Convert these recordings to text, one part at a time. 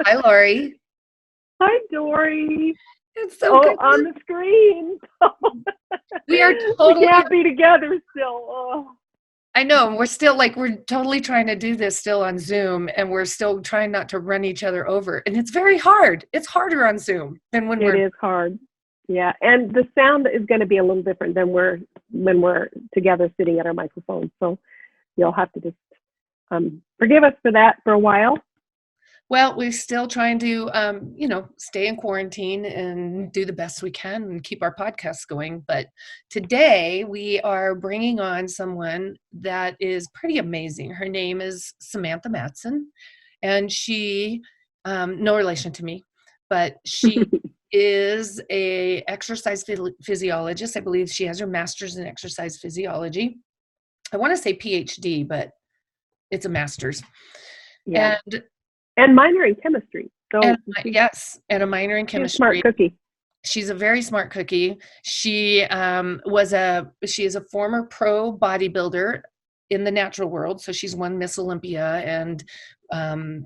Hi, Lori. Hi, Dori. It's so good. On the screen. We are We totally. can't be together still. Oh. I know. We're totally trying to do this still on Zoom, and we're still trying not to run each other over. And it's very hard. It's harder on Zoom than when It is hard. Yeah, and the sound is going to be a little different than when we're together sitting at our microphones. So you'll have to just forgive us for that for a while. Well, we're still trying to, stay in quarantine and do the best we can and keep our podcasts going. But today we are bringing on someone that is pretty amazing. Her name is Samantha Madsen, and she, no relation to me, but she is a exercise physiologist. I believe she has her master's in exercise physiology. I want to say PhD, but it's a master's. Yeah. And minor in chemistry. So yes, and a minor in chemistry. Smart cookie. She's a very smart cookie. She is a former pro bodybuilder in the natural world. So she's won Miss Olympia and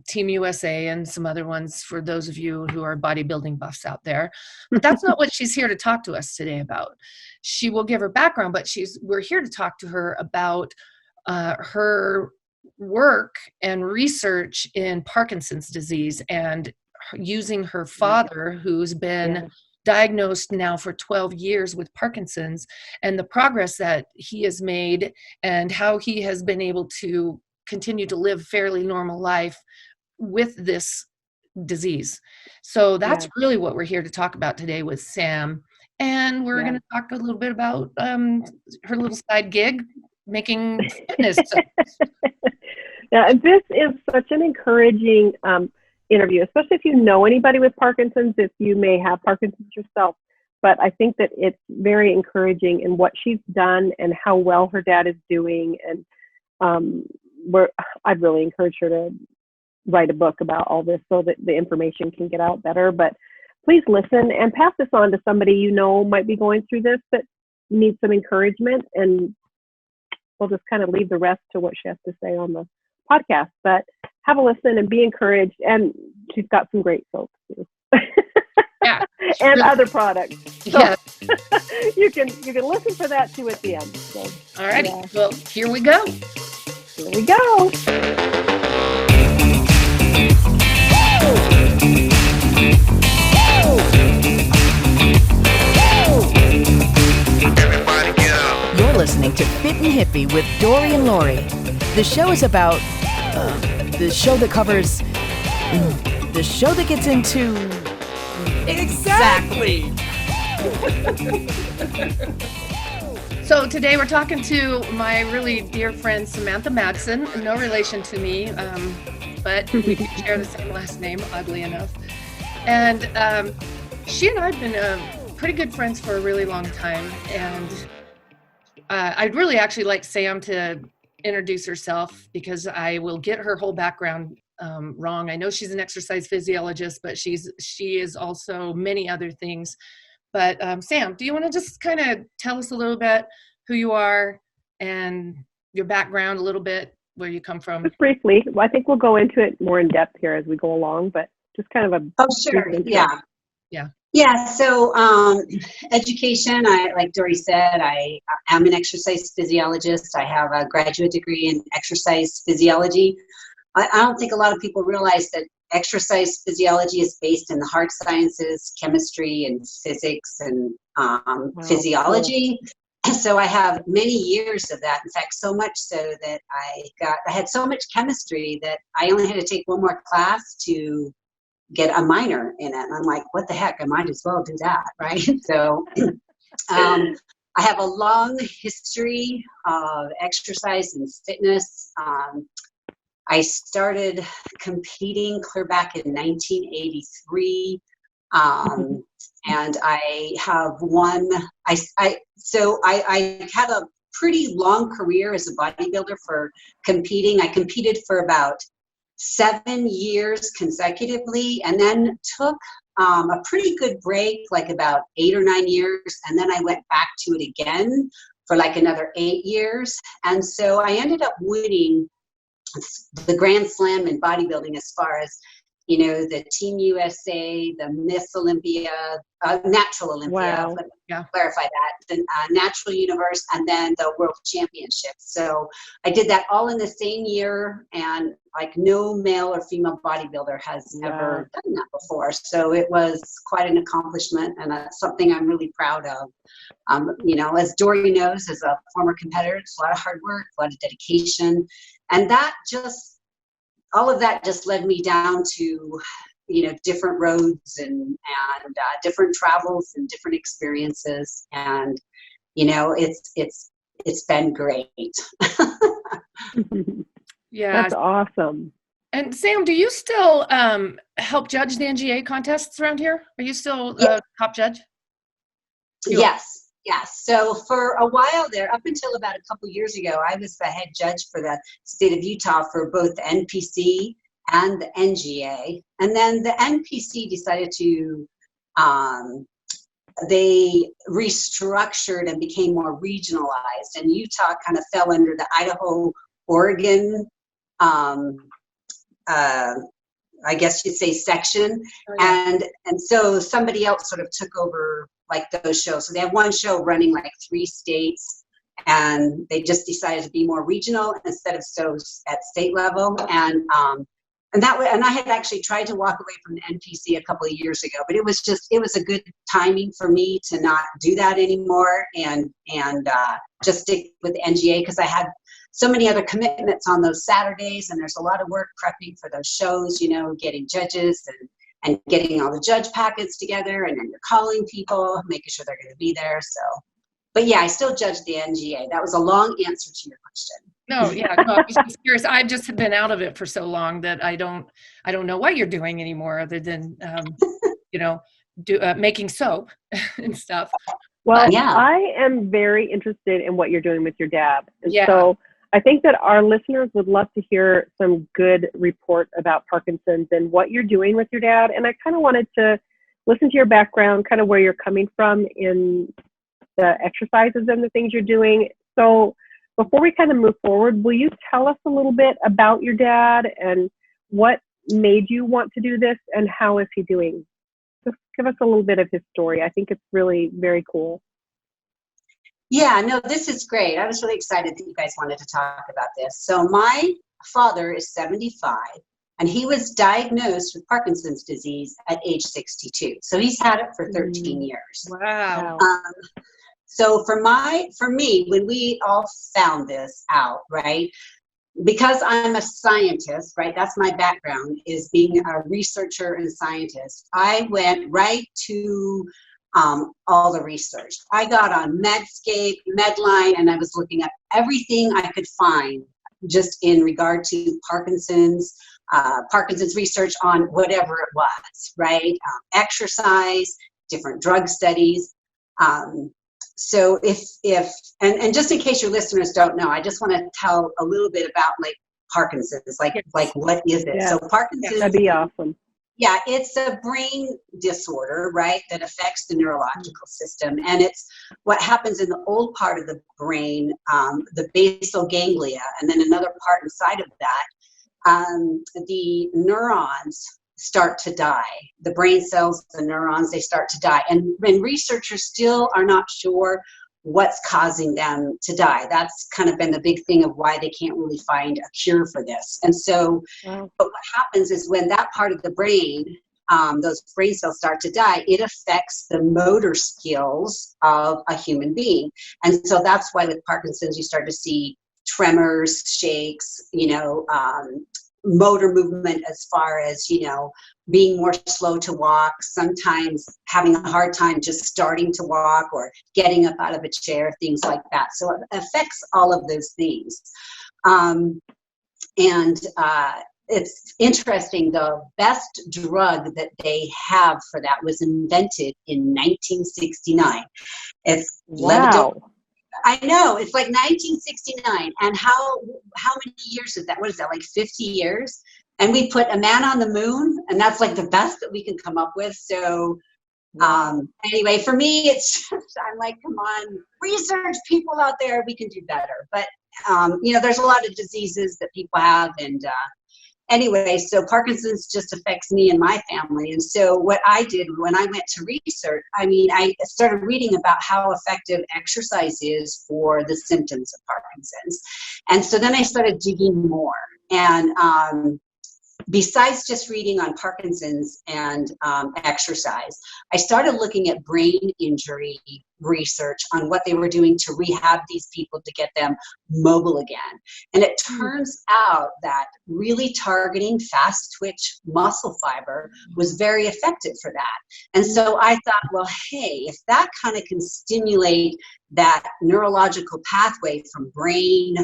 Team USA and some other ones for those of you who are bodybuilding buffs out there. But that's not what she's here to talk to us today about. She will give her background, but we're here to talk to her about her work and research in Parkinson's disease and using her father, who's been diagnosed now for 12 years with Parkinson's, and the progress that he has made and how he has been able to continue to live fairly normal life with this disease. So that's really what we're here to talk about today with Sam. And we're going to talk a little bit about her little side gig, making fitness. Yeah, this is such an encouraging interview, especially if you know anybody with Parkinson's, if you may have Parkinson's yourself. But I think that it's very encouraging in what she's done and how well her dad is doing. And I'd really encourage her to write a book about all this so that the information can get out better. But please listen and pass this on to somebody you know might be going through this that needs some encouragement. And we'll just kind of leave the rest to what she has to say on the podcast. But have a listen and be encouraged. And she's got some great soaps too. Yeah. And other products. So Yeah. you can listen for that too at the end. So, all righty. Yeah. Well, here we go. Here we go. You're listening to Fit and Hippie with Dori and Lori. The show is about the show that covers the show that gets into exactly. So today we're talking to my really dear friend Samantha Madsen, no relation to me, but we share the same last name, oddly enough. And she and I have been pretty good friends for a really long time. And I'd really actually like Sam to introduce herself because I will get her whole background wrong. I know she's an exercise physiologist, but she is also many other things. But Sam, do you want to just kind of tell us a little bit who you are and your background a little bit, where you come from? Just briefly. Well, I think we'll go into it more in depth here as we go along, but just kind of a... Oh, sure. Yeah. So education, like Dori said, I am an exercise physiologist. I have a graduate degree in exercise physiology. I don't think a lot of people realize that exercise physiology is based in the hard sciences, chemistry and physics and physiology. Cool. So I have many years of that. In fact, so much so that I had so much chemistry that I only had to take one more class to get a minor in it. And I'm like, what the heck? I might as well do that, right? So I have a long history of exercise and fitness. I started competing clear back in 1983. And I have won, I had a pretty long career as a bodybuilder for competing. I competed for about 7 years consecutively, and then took a pretty good break, like about 8 or 9 years. And then I went back to it again for like another 8 years. And so I ended up winning the Grand Slam in bodybuilding as far as the Team USA, the Miss Olympia, Natural Olympia. Wow. Let me clarify that. The Natural Universe, and then the World Championships. So I did that all in the same year, and like no male or female bodybuilder has ever done that before. So it was quite an accomplishment, and something I'm really proud of. As Dori knows, as a former competitor, it's a lot of hard work, a lot of dedication, and all of that just led me down to, different roads and different travels and different experiences. And, it's been great. Yeah. That's awesome. And Sam, do you still help judge the NGA contests around here? Are you still a top judge? Yes. So for a while there, up until about a couple years ago, I was the head judge for the state of Utah for both the NPC and the NGA. And then the NPC decided to, they restructured and became more regionalized. And Utah kind of fell under the Idaho, Oregon, I guess you'd say section. Oh, yeah. And so somebody else sort of took over like those shows. So they have one show running like 3 states, and they just decided to be more regional instead of so at state level. And I had actually tried to walk away from the NPC a couple of years ago, but it was a good timing for me to not do that anymore and just stick with the NGA, because I had so many other commitments on those Saturdays, and there's a lot of work prepping for those shows, getting judges and getting all the judge packets together, and then you're calling people, making sure they're going to be there. So, but yeah, I still judge the NGA. That was a long answer to your question. No, yeah, no, I was just curious. I've just been out of it for so long that I don't know what you're doing anymore, other than making soap and stuff. Well, I am very interested in what you're doing with your dad. And so I think that our listeners would love to hear some good report about Parkinson's and what you're doing with your dad. And I kind of wanted to listen to your background, kind of where you're coming from in the exercises and the things you're doing. So before we kind of move forward, will you tell us a little bit about your dad and what made you want to do this, and how is he doing? Just give us a little bit of his story. I think it's really very cool. Yeah, no, this is great. I was really excited that you guys wanted to talk about this. So my father is 75, and he was diagnosed with Parkinson's disease at age 62. So he's had it for 13 years. Wow. So for me, when we all found this out, right, because I'm a scientist, right, that's my background, is being a researcher and scientist, I went right to all the research. I got on Medscape, Medline, and I was looking up everything I could find just in regard to Parkinson's research on whatever it was, right? Exercise, different drug studies. So and just in case your listeners don't know, I just want to tell a little bit about like Parkinson's, like what is it? Yeah. So Parkinson's. That'd be awesome. Yeah, it's a brain disorder, right, that affects the neurological system. And it's what happens in the old part of the brain, the basal ganglia, and then another part inside of that, the neurons start to die. The brain cells, the neurons, they start to die. And researchers still are not sure what's causing them to die. That's kind of been the big thing of why they can't really find a cure for this. And so, but what happens is when that part of the brain, those brain cells start to die, it affects the motor skills of a human being. And so that's why with Parkinson's, you start to see tremors, shakes, motor movement as far as, being more slow to walk, sometimes having a hard time just starting to walk or getting up out of a chair, things like that. So it affects all of those things. It's interesting, the best drug that they have for that was invented in 1969. It's levodopa. I know, it's like 1969. And how many years is that? What is that, like 50 years? And we put a man on the moon, and that's like the best that we can come up with. So anyway, for me, it's just, I'm like, come on, research people out there, we can do better. But, there's a lot of diseases that people have, anyway, so Parkinson's just affects me and my family. And so what I did when I went to research, I started reading about how effective exercise is for the symptoms of Parkinson's. And so then I started digging more. And besides just reading on Parkinson's and exercise, I started looking at brain injury research on what they were doing to rehab these people to get them mobile again. And it turns out that really targeting fast twitch muscle fiber was very effective for that. And so I thought, well, hey, if that kind of can stimulate that neurological pathway from brain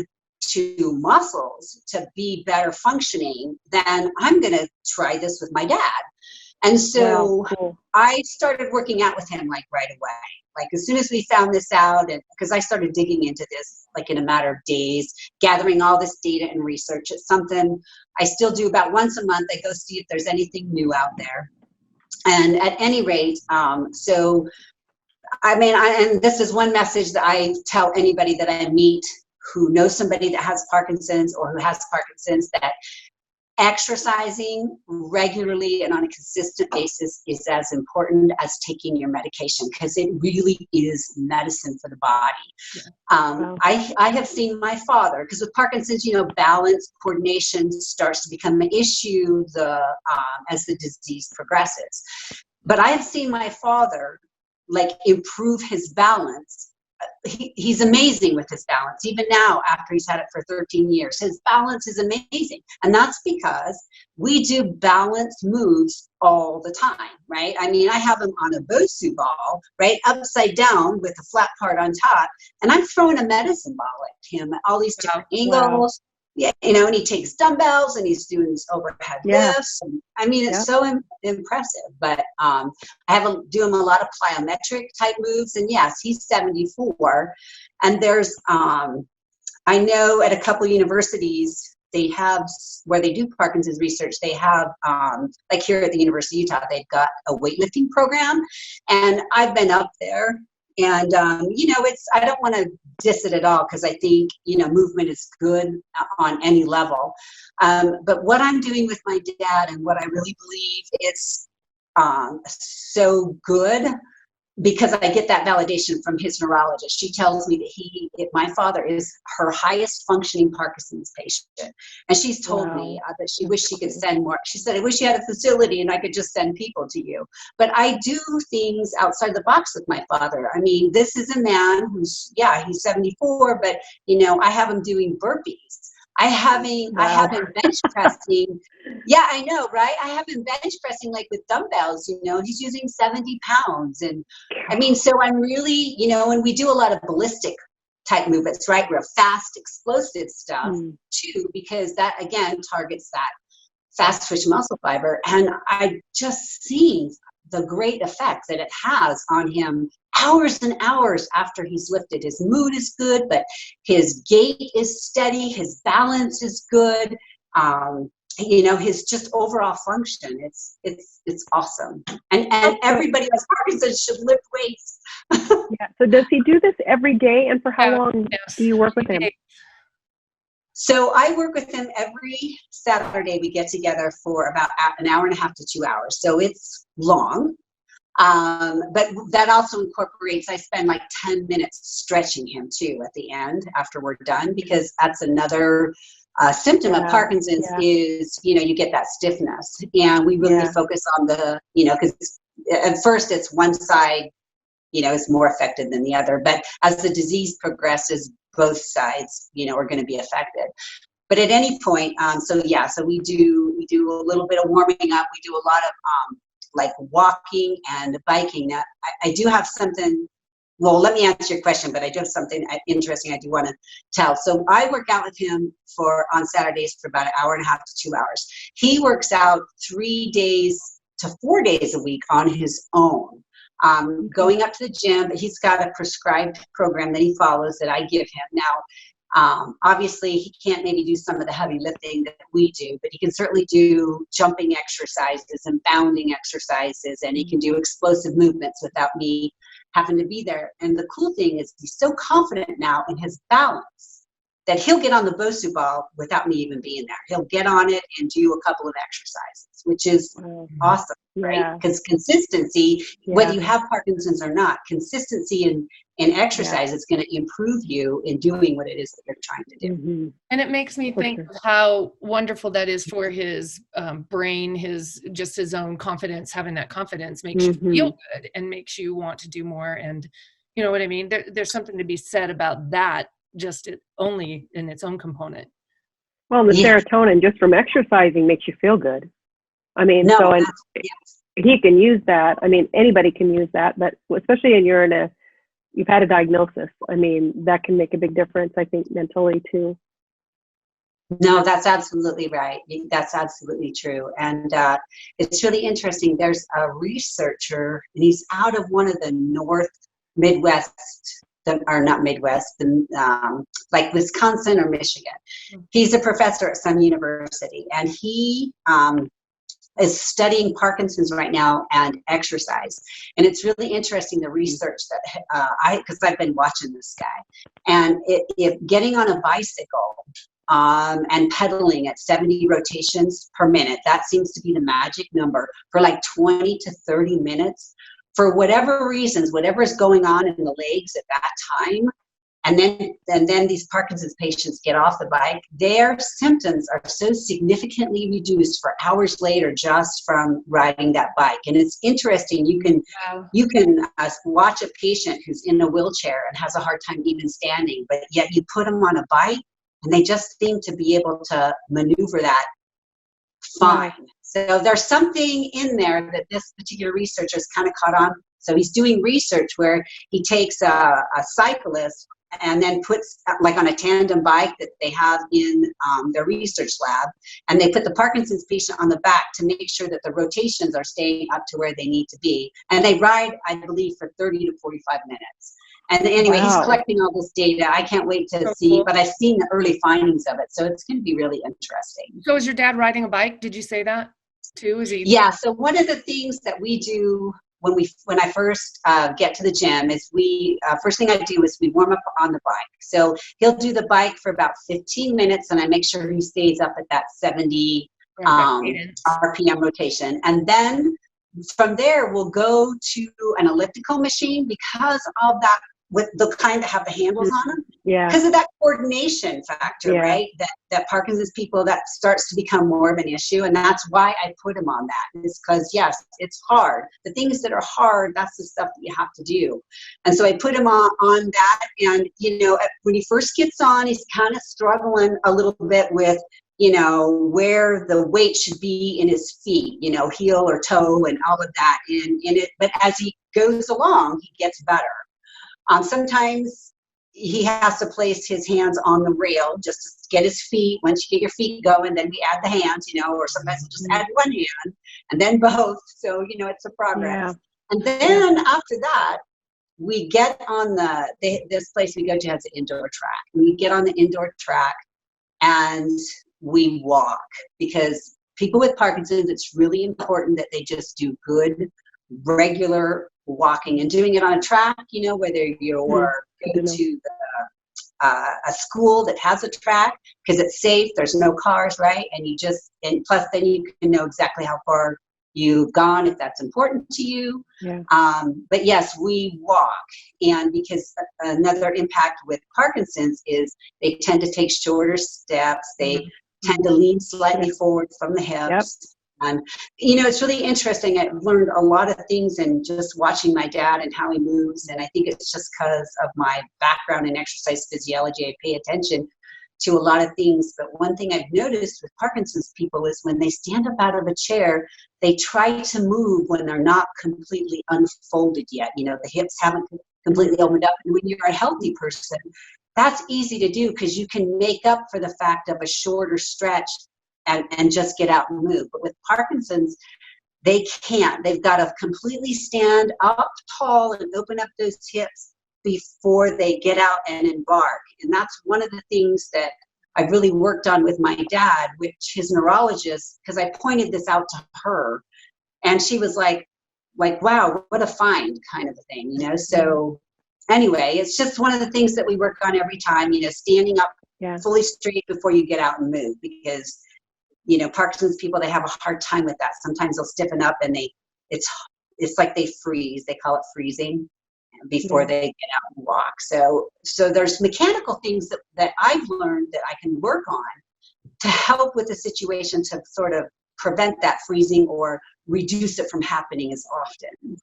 to muscles to be better functioning, then I'm going to try this with my dad. And so cool. I started working out with him like right away. Like as soon as we found this out, and because I started digging into this like in a matter of days, gathering all this data and research. It's something I still do about once a month. I go see if there's anything new out there. And at any rate, and this is one message that I tell anybody that I meet who knows somebody that has Parkinson's or who has Parkinson's, that exercising regularly and on a consistent basis is as important as taking your medication, because it really is medicine for the body. I have seen my father, because with Parkinson's, balance, coordination starts to become an issue as the disease progresses. But I have seen my father improve his balance. He's amazing with his balance. Even now, after he's had it for 13 years, his balance is amazing. And that's because we do balanced moves all the time, right? I have him on a Bosu ball, right? Upside down with a flat part on top. And I'm throwing a medicine ball at him at all these different angles. Yeah, and he takes dumbbells and he's doing these overhead lifts. And, it's so impressive. But I do him a lot of plyometric type moves. And yes, he's 74. And there's, I know at a couple universities, they have, where they do Parkinson's research, they have, like here at the University of Utah, they've got a weightlifting program. And I've been up there. And, I don't want to diss it at all, because I think, movement is good on any level. But what I'm doing with my dad, and what I really believe it's so good, because I get that validation from his neurologist. She tells me that my father is her highest functioning Parkinson's patient. And she's told me that she wished she could send more. She said, I wish you had a facility and I could just send people to you. But I do things outside the box with my father. This is a man who's, he's 74, but, I have him doing burpees. I have him bench pressing. Yeah, I know, right? I have him bench pressing with dumbbells, he's using 70 pounds. And so I'm really, and we do a lot of ballistic type movements, right? Real fast, explosive stuff too, because that again targets that fast twitch muscle fiber. And I just seen the great effect that it has on him hours and hours after he's lifted. His mood is good, but his gait is steady. His balance is good. His just overall function. It's awesome. And everybody with Parkinson's should lift weights. So does he do this every day? And for how long do you work with him? So I work with him every Saturday. We get together for about an hour and a half to 2 hours. So it's long. But that also incorporates, I spend 10 minutes stretching him too at the end after we're done, because that's another symptom of Parkinson's is, you get that stiffness. And we really focus on the, because at first it's one side, is more affected than the other. But as the disease progresses, both sides, are going to be affected. But at any point, so we do a little bit of warming up. We do a lot of walking and biking. Now, I do have something. Well, let me answer your question, but I do have something interesting I do want to tell. So I work out with him on Saturdays for about an hour and a half to 2 hours. He works out 3 days to 4 days a week on his own. Going up to the gym, but he's got a prescribed program that he follows that I give him. Now, obviously, he can't maybe do some of the heavy lifting that we do, but he can certainly do jumping exercises and bounding exercises, and he can do explosive movements without me having to be there. And the cool thing is he's so confident now in his balance that he'll get on the Bosu ball without me even being there. He'll get on it and do a couple of exercises, which is awesome, right? Because consistency, whether you have Parkinson's or not, consistency in exercise is going to improve you in doing what it is that you're trying to do. Mm-hmm. And it makes me think of how wonderful that is for his brain, his own confidence. Having that confidence makes you feel good and makes you want to do more. And you know what I mean? There's something to be said about that, only in its own component. Well, the serotonin just from exercising makes you feel good. I mean, he can use that. I mean, anybody can use that, but especially you've had a diagnosis. I mean, that can make a big difference, I think, mentally too. No, that's absolutely right. That's absolutely true. And it's really interesting. There's a researcher, and he's out of one of the Midwest, or not Midwest, like Wisconsin or Michigan. He's a professor at some university, and he is studying Parkinson's right now and exercise. And it's really interesting, the research that because I've been watching this guy, and if getting on a bicycle and pedaling at 70 rotations per minute, that seems to be the magic number for like 20 to 30 minutes. For whatever reasons, whatever is going on in the legs at that time, and then these Parkinson's patients get off the bike, their symptoms are so significantly reduced for hours later just from riding that bike. And it's interesting. You can watch a patient who's in a wheelchair and has a hard time even standing, but yet you put them on a bike, and they just seem to be able to maneuver that fine. So there's something in there that this particular researcher has kind of caught on. So he's doing research where he takes a cyclist and then puts like on a tandem bike that they have in their research lab, and they put the Parkinson's patient on the back to make sure that the rotations are staying up to where they need to be. And they ride, I believe, for 30 to 45 minutes. And anyway, he's collecting all this data. I can't wait to see, but I've seen the early findings of it. So it's going to be really interesting. So is your dad riding a bike? Did you say that too? Is he? Yeah. So one of the things that we do when I first get to the gym is first thing I do is we warm up on the bike. So he'll do the bike for about 15 minutes, and I make sure he stays up at that 70 RPM rotation. And then from there, we'll go to an elliptical machine because of that, with the kind that have the handles on them. Yeah. Because of that coordination factor, right? That Parkinson's people, that starts to become more of an issue. And that's why I put him on that. It's because, yes, it's hard. The things that are hard, that's the stuff that you have to do. And so I put him on that. And, when he first gets on, he's kind of struggling a little bit with, where the weight should be in his feet, heel or toe and all of that in it. But as he goes along, he gets better. Sometimes he has to place his hands on the rail just to get his feet. Once you get your feet going, then we add the hands, or sometimes we just add one hand and then both. So, it's a progress. Yeah. And then after that, we get on this place we go to has an indoor track. We get on the indoor track and we walk, because people with Parkinson's, it's really important that they just do good, regular walking, and doing it on a track, whether you're go to a school that has a track, because it's safe, there's no cars, right? And plus then you can know exactly how far you've gone if that's important to you. Yeah. But yes, we walk. And because another impact with Parkinson's is they tend to take shorter steps. They tend to lean slightly forward from the hips. Yep. And, it's really interesting. I've learned a lot of things in just watching my dad and how he moves. And I think it's just because of my background in exercise physiology, I pay attention to a lot of things. But one thing I've noticed with Parkinson's people is when they stand up out of a chair, they try to move when they're not completely unfolded yet. The hips haven't completely opened up. And when you're a healthy person, that's easy to do because you can make up for the fact of a shorter stretch and just get out and move. But with Parkinson's, they can't. They've got to completely stand up tall and open up those hips before they get out and embark. And that's one of the things that I've really worked on with my dad, which his neurologist, because I pointed this out to her, and she was like, wow, what a find, kind of a thing, So anyway, it's just one of the things that we work on every time, standing up fully straight before you get out and move, because, you know, Parkinson's people, they have a hard time with that. Sometimes they'll stiffen up and it's like they freeze. They call it freezing before they get out and walk. So there's mechanical things that I've learned that I can work on to help with the situation, to sort of prevent that freezing or reduce it from happening as often.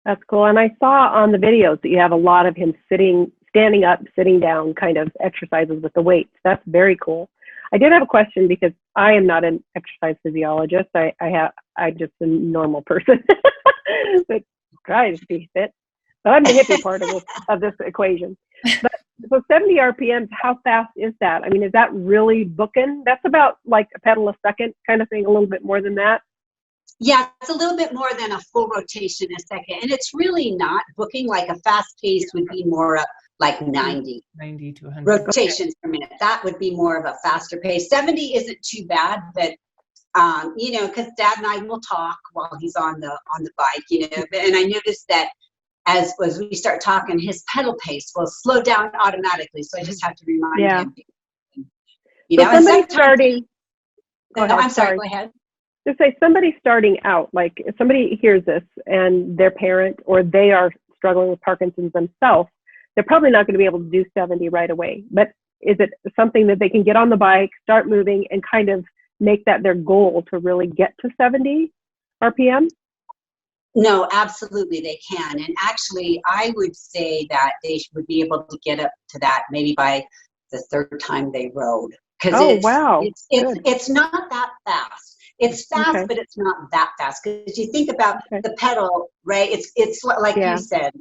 That's cool. And I saw on the videos that you have a lot of him standing up, sitting down kind of exercises with the weights. That's very cool. I did have a question, because I am not an exercise physiologist. I'm just a normal person that tries to be fit. So I'm the hippie part of this equation. But so 70 RPMs, how fast is that? I mean, is that really booking? That's about like a pedal a second kind of thing, a little bit more than that. Yeah, it's a little bit more than a full rotation a second. And it's really not booking. Like a fast pace would be more like 90 to 100 rotations per minute. That would be more of a faster pace. 70 isn't too bad, but you know, because Dad and I will talk while he's on the bike, you know. And I noticed that as we start talking, his pedal pace will slow down automatically. So I just have to remind him. You know, somebody starting. I'm sorry. Go ahead. Just say somebody starting out, like if somebody hears this and their parent or they are struggling with Parkinson's themselves, they're probably not going to be able to do 70 right away. But is it something that they can get on the bike, start moving, and kind of make that their goal to really get to 70 RPM? No, absolutely they can. And actually, I would say that they would be able to get up to that maybe by the third time they rode. Because it's not that fast. It's fast, but it's not that fast. Because you think about the pedal, right? It's like you said,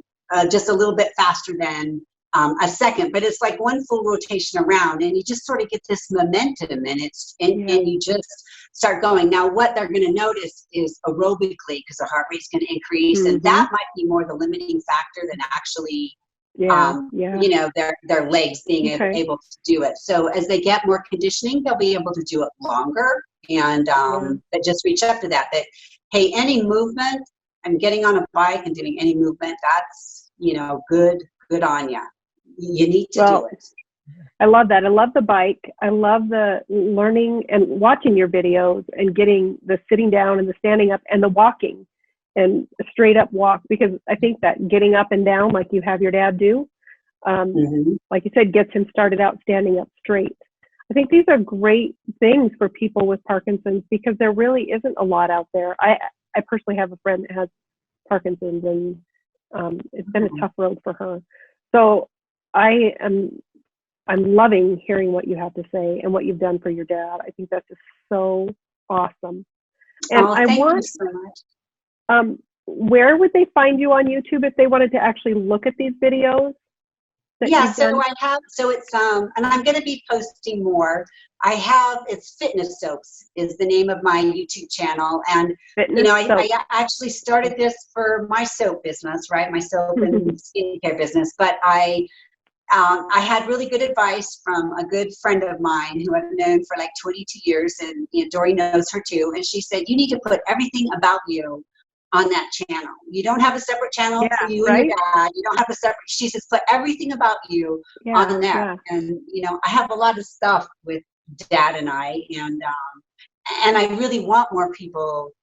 just a little bit faster than a second, but it's like one full rotation around, and you just sort of get this momentum, and and you just start going. Now, what they're going to notice is aerobically, because the heart rate's going to increase, and that might be more the limiting factor than actually. You know, their legs being able to do it. So as they get more conditioning, they'll be able to do it longer, and but just reach up to that. That hey, any movement, I'm getting on a bike and doing any movement. That's, you know, good on you. You need to do it. I love that. I love the bike. I love the learning and watching your videos and getting the sitting down and the standing up and the walking. And a straight up walk, because I think that getting up and down like you have your dad do, like you said, gets him started out standing up straight. I think these are great things for people with Parkinson's, because there really isn't a lot out there. I personally have a friend that has Parkinson's, and it's been a tough road for her. So I'm loving hearing what you have to say and what you've done for your dad. I think that's just so awesome. And thank you so much. Where would they find you on YouTube if they wanted to actually look at these videos? So I have, so it's, and I'm going to be posting more. It's Fitness Soaps is the name of my YouTube channel. And, you know, I actually started this for my soap business, right? My soap and skincare business. But I had really good advice from a good friend of mine who I've known for like 22 years. And, you know, Dori knows her too. And she said, you need to put everything about you on that channel. You don't have a separate channel for you and your dad. You don't have a separate, she says, put everything about you on there. And, you know, I have a lot of stuff with Dad and I, and I really want more people,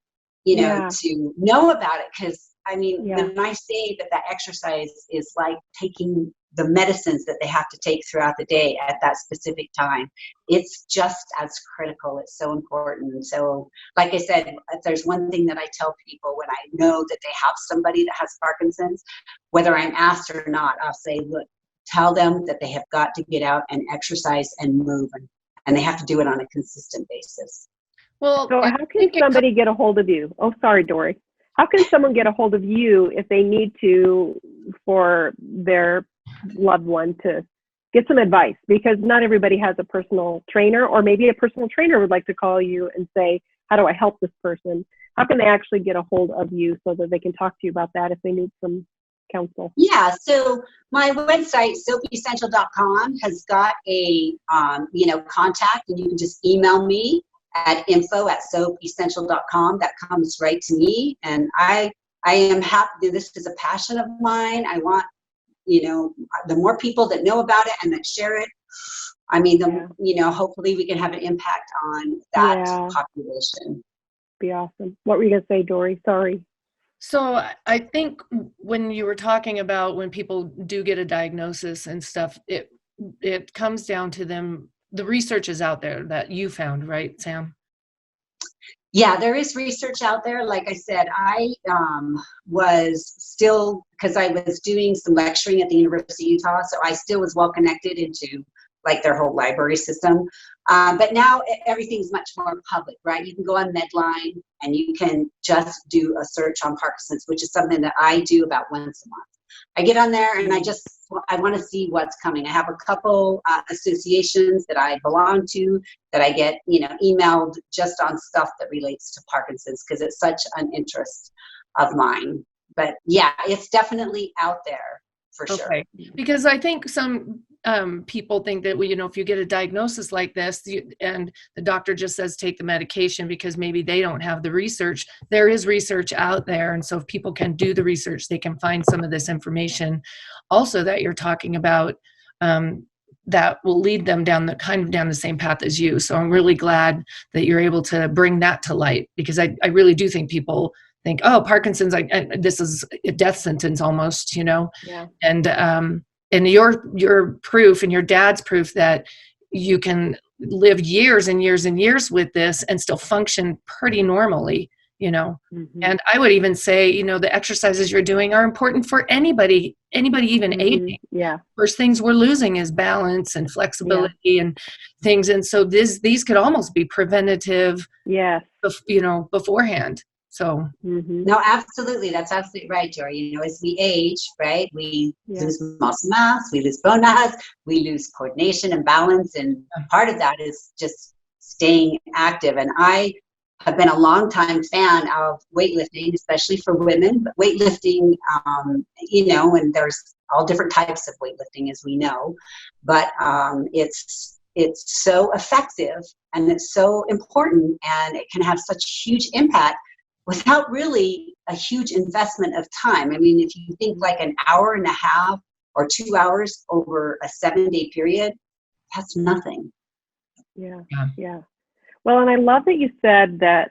you know, to know about it. Because, I mean, when I say that exercise is like taking the medicines that they have to take throughout the day at that specific time, it's just as critical. It's so important. And so, like I said, if there's one thing that I tell people when I know that they have somebody that has Parkinson's, whether I'm asked or not, I'll say, look, tell them that they have got to get out and exercise and move, and they have to do it on a consistent basis. Well, so how can somebody get a hold of you? Oh, sorry, Dori. How can someone get a hold of you if they need to, for their loved one to get some advice? Because not everybody has a personal trainer, or maybe a personal trainer would like to call you and say, how do I help this person? How can they actually get a hold of you so that they can talk to you about that if they need some counsel? Yeah, so my website, soapessential.com, has got a contact, and you can just email me at info@soapessential.com. That comes right to me, and I am happy. This is a passion of mine. I want, you know, the more people that know about it and that share it, I mean, hopefully we can have an impact on that population. Be awesome. What were you going to say, Dori? Sorry. So I think when you were talking about when people do get a diagnosis and stuff, it comes down to them. The research is out there that you found, right, Sam? Yeah, there is research out there. Like I said, I was still, because I was doing some lecturing at the University of Utah, so I still was well connected into like their whole library system. But now everything's much more public, right? You can go on Medline and you can just do a search on Parkinson's, which is something that I do about once a month. I get on there and I want to see what's coming. I have a couple associations that I belong to that I get, emailed just on stuff that relates to Parkinson's because it's such an interest of mine. But yeah, it's definitely out there for sure. Because I think some people think that, if you get a diagnosis like this and the doctor just says take the medication because maybe they don't have the research, there is research out there. And so if people can do the research, they can find some of this information also that you're talking about that will lead them down the same path as you. So I'm really glad that you're able to bring that to light, because I really do think people think, oh, Parkinson's, this is a death sentence almost, Yeah. And your proof and your dad's proof that you can live years and years and years with this and still function pretty normally, Mm-hmm. And I would even say, the exercises you're doing are important for anybody even aging. Yeah. First things we're losing is balance and flexibility and things. And so these could almost be preventative, beforehand. So no, absolutely. That's absolutely right, Dori. As we age, right, we lose muscle mass, we lose bone mass, we lose coordination and balance. And part of that is just staying active. And I have been a longtime fan of weightlifting, especially for women, but weightlifting, and there's all different types of weightlifting, as we know, but it's so effective and it's so important, and it can have such huge impact without really a huge investment of time. I mean, if you think like an hour and a half or 2 hours over a 7-day period, that's nothing. Yeah. Well, and I love that you said that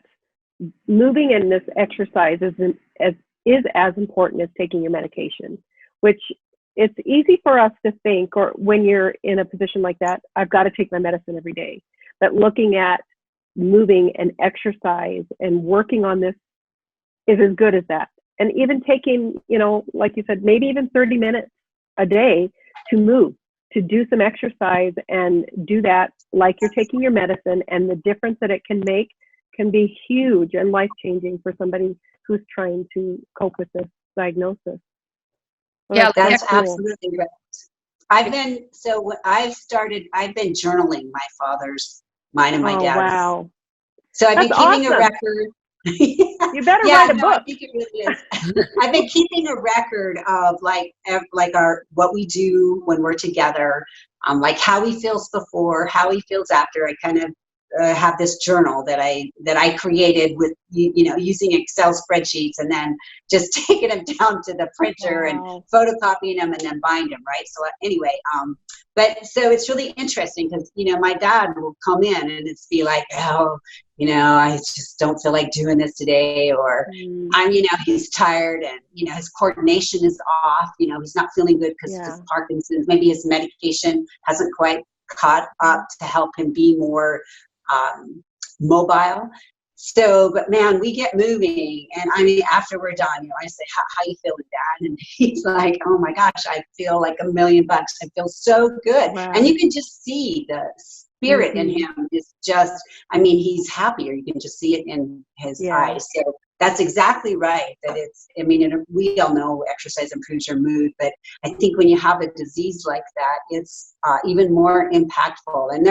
moving in this exercise is as important as taking your medication, which it's easy for us to think, or when you're in a position like that, I've got to take my medicine every day. But looking at moving and exercise and working on this is as good as that. And even taking, like you said, maybe even 30 minutes a day to move, to do some exercise and do that like you're taking your medicine, and the difference that it can make can be huge and life-changing for somebody who's trying to cope with this diagnosis. Well, that's absolutely right. I've been journaling mine and my dad's. Wow. So I've been keeping a record. You better write a book. I think it really is. I've been keeping a record of what we do when we're together, like how he feels before, how he feels after. I kind of have this journal that I created with using Excel spreadsheets, and then just taking them down to the printer and photocopying them and then bind them, right? So anyway, but so it's really interesting because my dad will come in and it's be like, oh, I just don't feel like doing this today, or he's tired and his coordination is off, he's not feeling good because of his Parkinson's, maybe his medication hasn't quite caught up to help him be more mobile. So, but man, we get moving, and I mean, after we're done, I say, how you feeling, Dad? And he's like, oh my gosh, I feel like $1,000,000. I feel so good. Wow. And you can just see the spirit in him is just, I mean, he's happier. You can just see it in his eyes. So that's exactly right. That we all know exercise improves your mood, but I think when you have a disease like that, it's even more impactful. And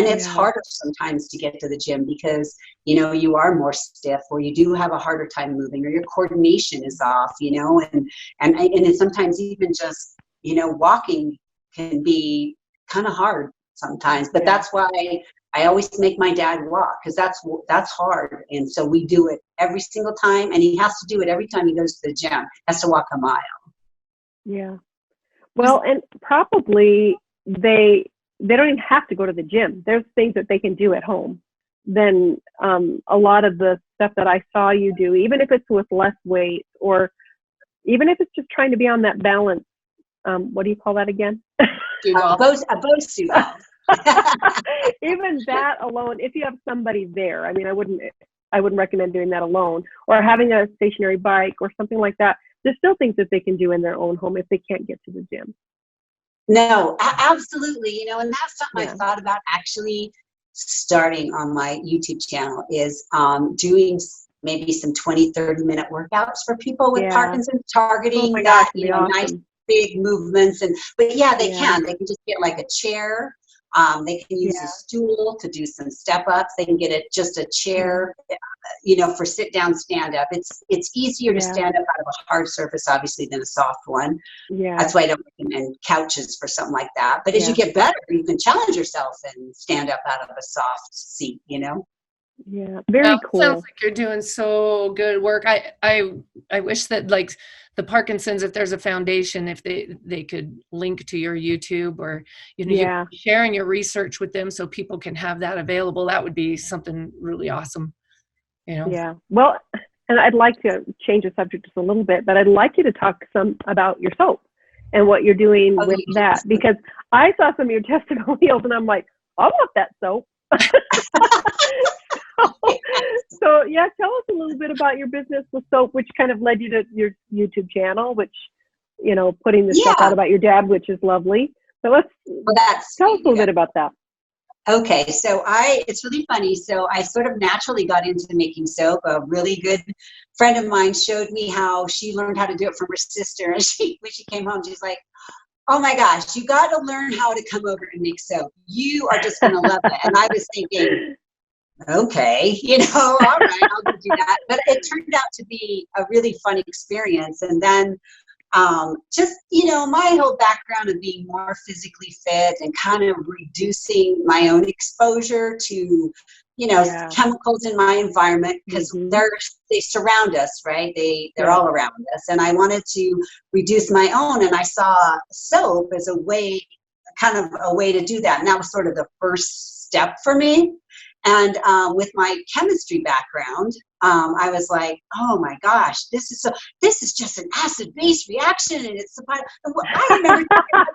it's harder sometimes to get to the gym because, you are more stiff, or you do have a harder time moving, or your coordination is off, and sometimes even just, walking can be kind of hard sometimes, but that's why I always make my dad walk, because that's hard. And so we do it every single time, and he has to do it every time he goes to the gym, has to walk a mile. Yeah. Well, and probably they they don't even have to go to the gym. There's things that they can do at home. Then a lot of the stuff that I saw you do, even if it's with less weight, or even if it's just trying to be on that balance, what do you call that again? A Bosu ball. Even that alone, if you have somebody there, I mean, I wouldn't recommend doing that alone, or having a stationary bike or something like that. There's still things that they can do in their own home if they can't get to the gym. No, absolutely. And that's something I thought about actually starting on my YouTube channel, is doing maybe some 20-30 minute workouts for people with Parkinson's, targeting that, awesome. Nice big movements. But they can just get like a chair. They can use a stool to do some step ups. They can get just a chair, for sit down, stand up. It's easier to stand up out of a hard surface, obviously, than a soft one. Yeah. That's why I don't recommend couches for something like that. But as you get better, you can challenge yourself and stand up out of a soft seat, Yeah, very cool. Sounds like you're doing so good work. I wish that, like, the Parkinson's, if there's a foundation, if they could link to your YouTube, or you're sharing your research with them so people can have that available. That would be something really awesome. Yeah. Well, and I'd like to change the subject just a little bit, but I'd like you to talk some about your soap and what you're doing with that, because I saw some of your testimonials and I'm like, I want that soap. So tell us a little bit about your business with soap, which kind of led you to your YouTube channel, which, putting the stuff out about your dad, which is lovely. So tell us a little bit about that. Okay, so it's really funny. So I sort of naturally got into making soap. A really good friend of mine showed me how she learned how to do it from her sister. And when she came home, she's like, oh my gosh, you got to learn how to come over and make soap. You are just going to love it. And I was thinking, okay, all right, I'll do that. But it turned out to be a really fun experience. And then my whole background of being more physically fit and kind of reducing my own exposure to, chemicals in my environment, because they surround us, right? They're all around us. And I wanted to reduce my own. And I saw soap as a way to do that. And that was sort of the first step for me. And with my chemistry background, I was like, oh my gosh, this is just an acid-base reaction, and I remember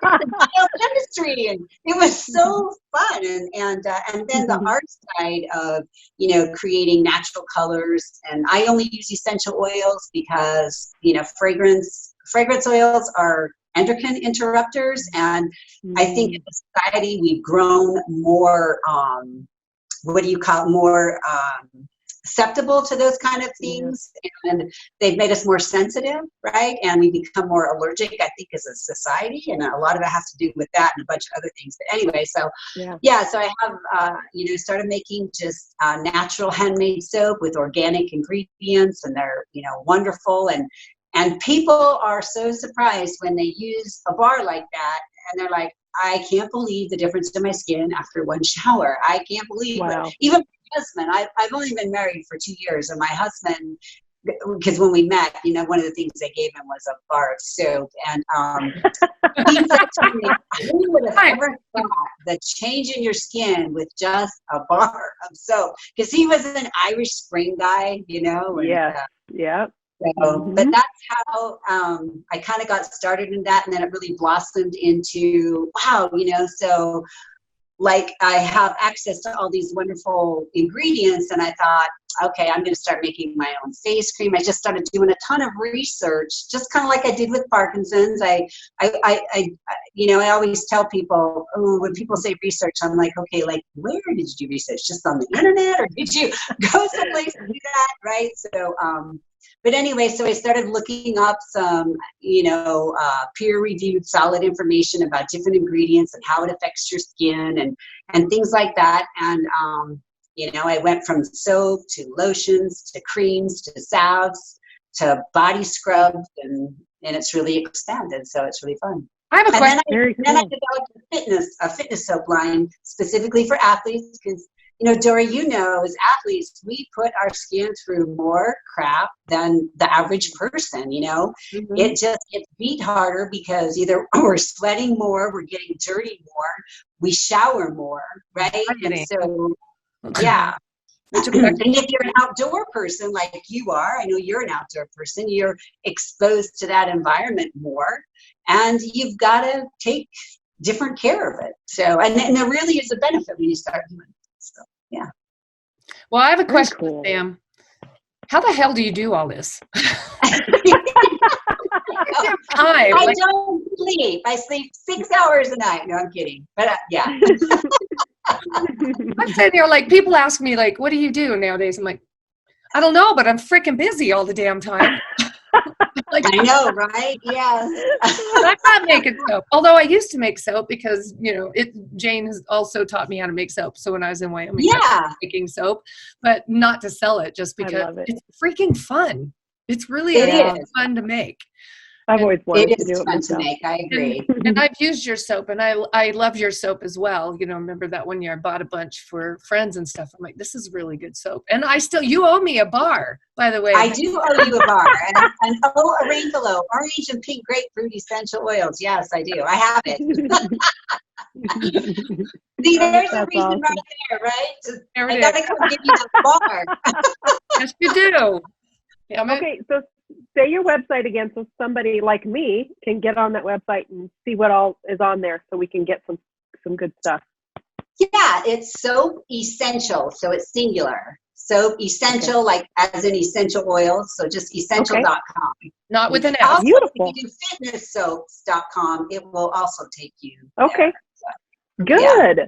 biochemistry, and it was so fun. And then the art side of creating natural colors, and I only use essential oils because fragrance oils are endocrine interrupters, and I think in society we've grown more more susceptible to those kind of things, and they've made us more sensitive, right? And we become more allergic, I think, as a society, and a lot of it has to do with that and a bunch of other things. But anyway, so so I have started making just natural handmade soap with organic ingredients, and they're wonderful, and people are so surprised when they use a bar like that, and they're like, I can't believe the difference in my skin after one shower. I can't believe it. Even my husband, I've only been married for 2 years, and my husband, because when we met, one of the things they gave him was a bar of soap. And he said to me, who would have ever thought the change in your skin with just a bar of soap? Because he was an Irish Spring guy, and, So, but that's how I kind of got started in that, and then it really blossomed into, so like I have access to all these wonderful ingredients, and I thought, okay, I'm going to start making my own face cream. I just started doing a ton of research, just kind of like I did with Parkinson's. I always tell people, when people say research, I'm like, okay, like, where did you do research? Just on the internet, or did you go someplace to do that, right? So, but anyway, so I started looking up some, peer-reviewed solid information about different ingredients and how it affects your skin and things like that. And, I went from soap to lotions to creams to salves to body scrubs, and it's really expanded. So it's really fun. I have a question. Then I developed a fitness soap line specifically for athletes, because Dori, as athletes, we put our skin through more crap than the average person, Mm-hmm. It just gets beat harder because either we're sweating more, we're getting dirty more, we shower more, right? And so, yeah. And if you're an outdoor person like you are, I know you're an outdoor person, you're exposed to that environment more, and you've got to take different care of it. So, and there really is a benefit when you start doing it. So, yeah. Well, I have a question, Sam. How the hell do you do all this? I don't sleep. I sleep 6 hours a night. No, I'm kidding. But yeah. I'm sitting here like people ask me like, what do you do nowadays? I'm like, I don't know, but I'm freaking busy all the damn time. Like, I know, right? Yeah. I'm not making soap. Although I used to make soap because, Jane has also taught me how to make soap. So when I was in Wyoming, I was making soap, but not to sell it, just because it's freaking fun. It's really fun to make. I've always wanted to do it fun myself. To make. I agree. And I've used your soap, and I love your soap as well. Remember that one year I bought a bunch for friends and stuff. I'm like, this is really good soap. And you owe me a bar, by the way. I do owe you a bar. and a rainbow, orange and pink grapefruit essential oils. Yes, I do. I have it. See, there's a reason right there, right? I gotta come give you the bar. Yes, you do. Yeah, okay, so say your website again so somebody like me can get on that website and see what all is on there so we can get some good stuff. Yeah, it's Soap Essential, so it's singular. Soap Essential, like as in essential oils, so just essential.com. Not with an S. Also, beautiful. If you do fitnesssoaps.com, it will also take you okay. There. Good. Yeah.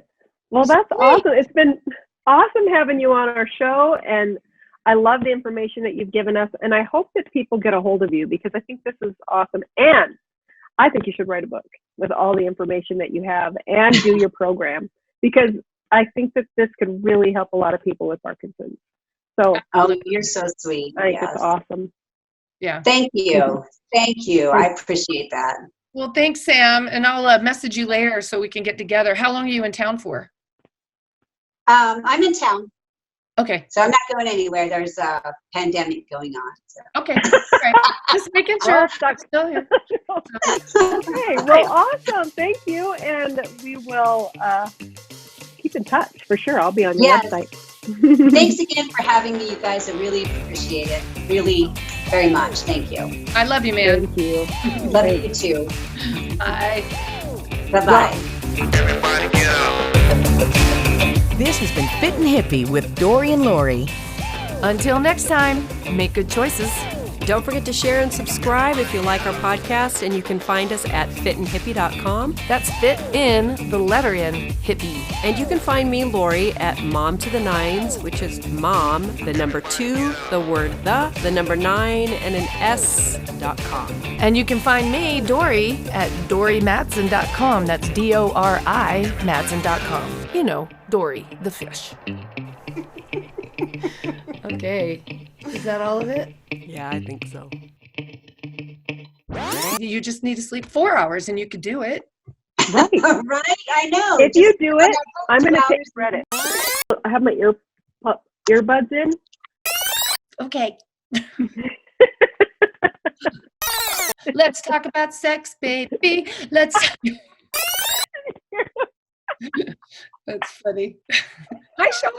Well, that's awesome. It's been awesome having you on our show, and I love the information that you've given us, and I hope that people get a hold of you because I think this is awesome. And I think you should write a book with all the information that you have and do your program because I think that this could really help a lot of people with Parkinson's. So, you're so sweet. I think it's awesome. Yeah. Thank you. Thank you. I appreciate that. Well, thanks, Sam. And I'll message you later so we can get together. How long are you in town for? I'm in town. Okay. So I'm not going anywhere. There's a pandemic going on. So. Okay. All right. Just making sure. Still here. Okay. Well, awesome. Thank you. And we will keep in touch for sure. I'll be on your website. Thanks again for having me, you guys. I really appreciate it. Really, very much. Thank you. I love you, man. Thank you. Love you too. Bye. Bye-bye. Everybody get up. This has been Fit and Hippie with Dori and Lori. Until next time, make good choices. Don't forget to share and subscribe if you like our podcast, and you can find us at fitandhippie.com. That's fit in, the letter in, hippie. And you can find me, Lori, at Mom to the Nines, which is mom, the number 2, the word the number 9, and an s.com. And you can find me, Dori, at dorimatsen.com. That's DORI Madsen.com. You know, Dori, the fish. Okay. Is that all of it? Yeah, I think so. You just need to sleep 4 hours and you could do it. Right. Right? I know. If you do it, I'm going to take credit. I have my earbuds in. Okay. Let's talk about sex, baby. Let's. That's funny. Hi, Sean.